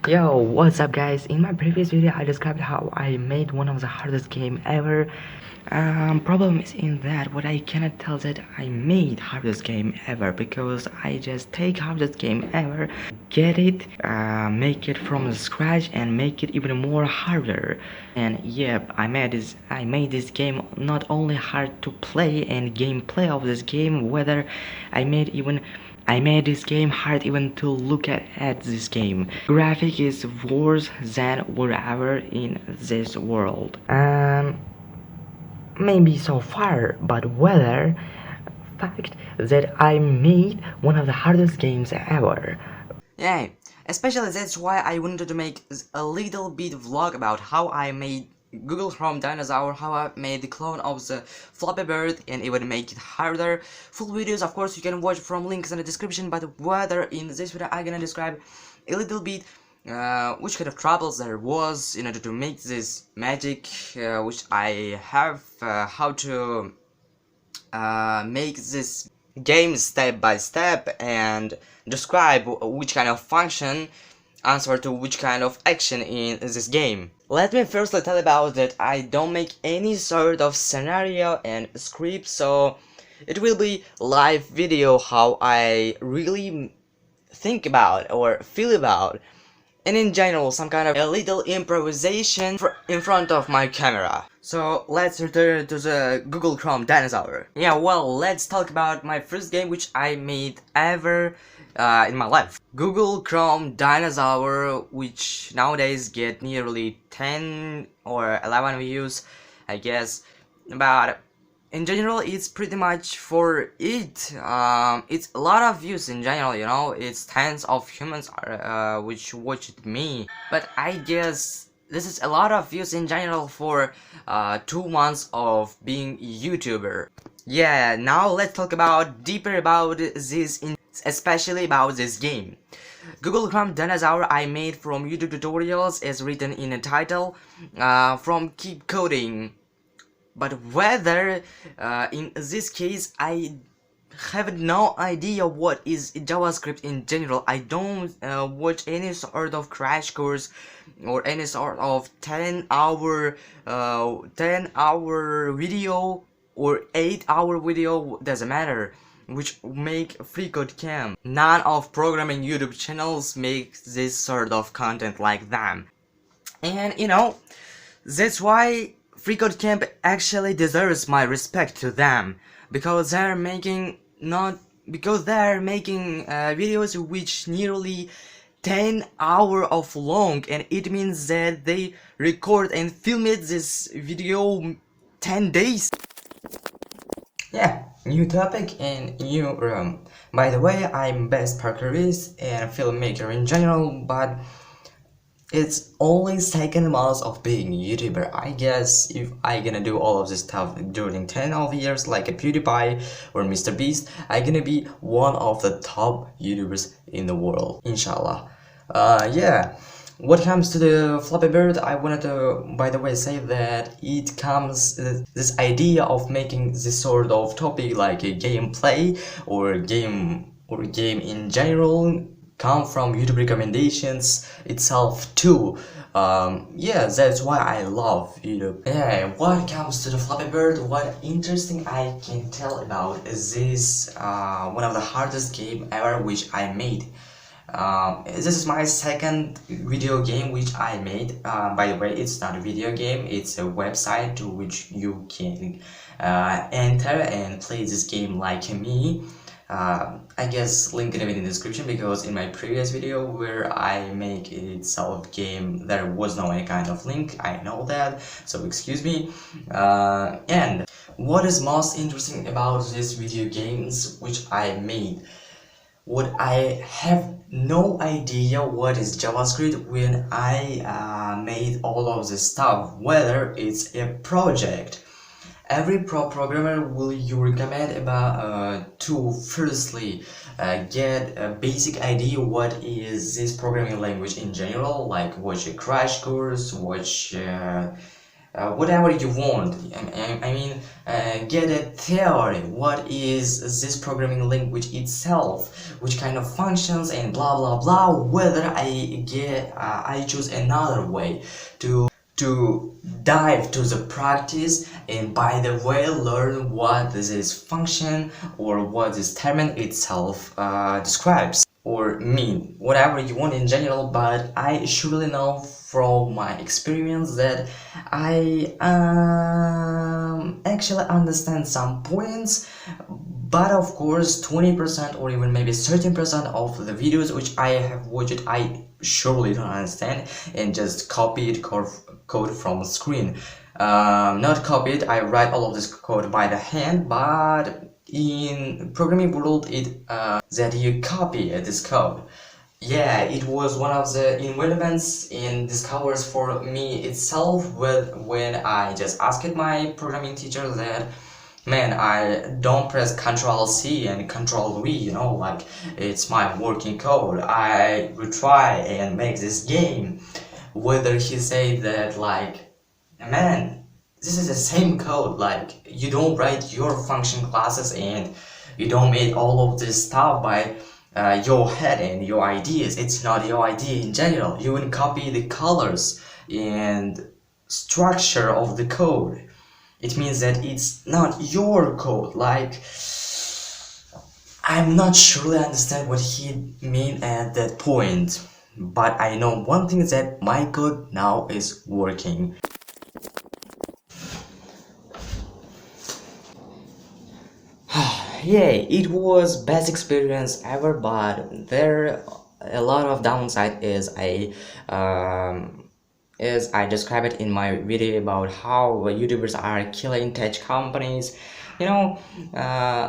Yo, what's up guys? In my previous video I described how I made one of the hardest game ever. Problem is in that what I cannot tell that I made hardest game ever, because I just take hardest game ever, get it, make it from scratch and make it even more harder. And yep, I made this game not only hard to play and gameplay of this game, whether I made this game hard even to look at this game. Graphic is worse than whatever in this world. Maybe so far, but whether fact that I made one of the hardest games ever. Yeah, especially that's why I wanted to make a little bit vlog about how I made Google Chrome Dinosaur, how I made the clone of the Flappy Bird and even make it harder. Full videos, of course, you can watch from links in the description, but whether in this video I'm gonna describe a little bit which kind of troubles there was in order to make this magic, which I have, how to make this game step by step and describe which kind of function answer to which kind of action in this game. Let me firstly tell about that I don't make any sort of scenario and script, so it will be live video how I really think about or feel about, and in general some kind of a little improvisation in front of my camera. So let's return to the Google Chrome Dinosaur. Yeah, well, let's talk about my first game which I made ever in my life. Google Chrome Dinosaur, which nowadays get nearly 10 or 11 views, I guess, but in general it's pretty much for it. It's a lot of views in general, you know, it's tens of humans which watched me, but I guess this is a lot of views in general for 2 months of being YouTuber. Yeah, now let's talk about deeper about this, especially about this game. Google Chrome Dinosaur I made from YouTube tutorials, as written in the title, from Keep Coding. But whether in this case I have no idea what is JavaScript in general. I don't watch any sort of crash course or any sort of 10-hour video or 8-hour video, doesn't matter, which make free code camp. None of programming YouTube channels make this sort of content like them. And you know, that's why Free Code Camp actually deserves my respect to them, because they're making videos which nearly 10 hours of long, and it means that they record and film it this video 10 days. Yeah, new topic and new room. By the way, I'm best parkourist and filmmaker in general, but it's only second month of being a YouTuber. I guess if I gonna do all of this stuff during 10 of years like a PewDiePie or Mr. Beast, I gonna be one of the top YouTubers in the world, inshallah. Yeah, what comes to the Flappy Bird, I wanted to, by the way, say that it comes, this idea of making this sort of topic like a gameplay or game in general come from YouTube recommendations itself too. Yeah, that's why I love YouTube. Yeah, what comes to the Flappy Bird, what interesting I can tell about is this one of the hardest game ever which I made. This is my second video game which I made. By the way, it's not a video game, it's a website to which you can enter and play this game like me. I guess link in the description, because in my previous video where I make itself game there was no any kind of link, I know that, so excuse me. And what is most interesting about these video games which I made, what I have no idea what is JavaScript when I made all of this stuff, whether it's a project. Every programmer will you recommend about to firstly get a basic idea what is this programming language in general, like watch a crash course, watch whatever you want. I mean, get a theory. What is this programming language itself? Which kind of functions and blah blah blah. Whether I choose another way to dive to the practice, and by the way learn what this function or what this term itself describes or mean, whatever you want in general. But I surely know from my experience that I actually understand some points, but of course 20% or even maybe 13% of the videos which I have watched I surely don't understand and just copied code from screen. Not copied, I write all of this code by the hand, but in programming world that you copy this code. Yeah, it was one of the involvements in discovers for me itself when I just asked my programming teacher that, man, I don't press Control C and Control V, you know, like it's my working code. I will try and make this game. Whether he said that, like, man, this is the same code, like you don't write your function classes and you don't make all of this stuff by your head and your ideas. It's not your idea in general. You will copy the colors and structure of the code. It means that it's not your code. Like, I'm not sure I understand what he mean at that point, but I know one thing is that my code now is working. Yeah, it was best experience ever, but there a lot of downside is I describe it in my video about how YouTubers are killing tech companies. You know,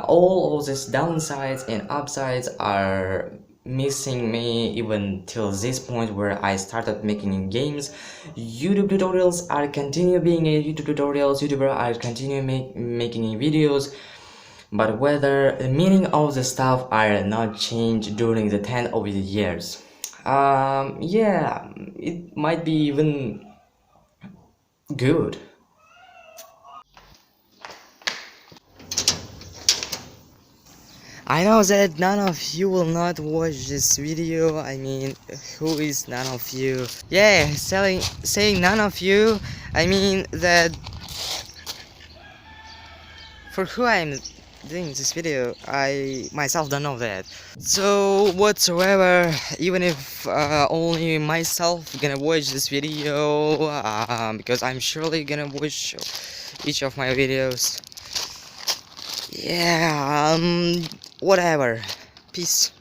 all of these downsides and upsides are missing me even till this point where I started making games. YouTube tutorials are continue being a YouTube tutorials. YouTuber are continue making videos. But whether the meaning of the stuff are not changed during the 10 of the years, yeah, it might be even good. I know that none of you will not watch this video. I mean, who is none of you? Yeah, saying none of you, I mean that for who I'm doing this video, I myself don't know that. So whatsoever, even if only myself gonna watch this video, because I'm surely gonna watch each of my videos. Yeah, whatever. Peace.